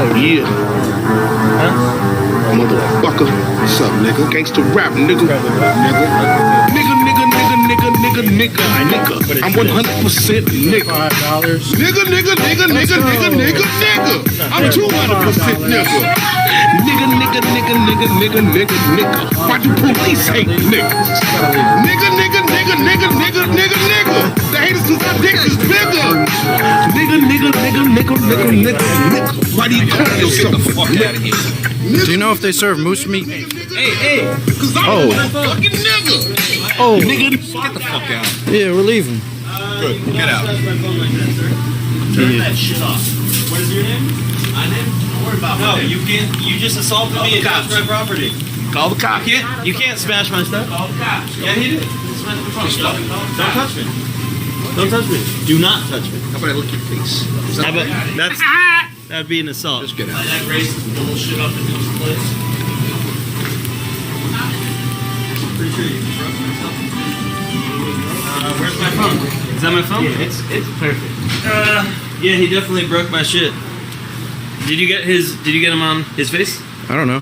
Yeah. Huh? Motherfucker. What's up, nigga? Gangsta rap, nigga. Nigga. I'm 100% nigga. Nigga. I'm 200% nigga. Nigga. Why do police hate niggas? Nigga. The haters cause our dick is bigger. Nigga. Why do you call yourself a nigga? Do you know if they serve moose meat? Hey! Cause I'm a fucking nigga. Oh, Nigga. Get the fuck out. yeah, we're leaving. Good. Get out. Turn that shit off. What is your name? My name? Don't worry about No, you can't. You just assaulted me and touched my property. Call the cops. You can't smash my stuff. Call the cops. Yeah, he did. Don't touch me. Don't touch me. Do not touch me. How about I lick your face? How about that'd be an assault. Just get out. That racist bullshit up in this place. Pretty sure you broke myself. Where's my phone? Is that my phone? Yeah, it's perfect. Yeah, he definitely broke my shit. Did you get him on his face? I don't know.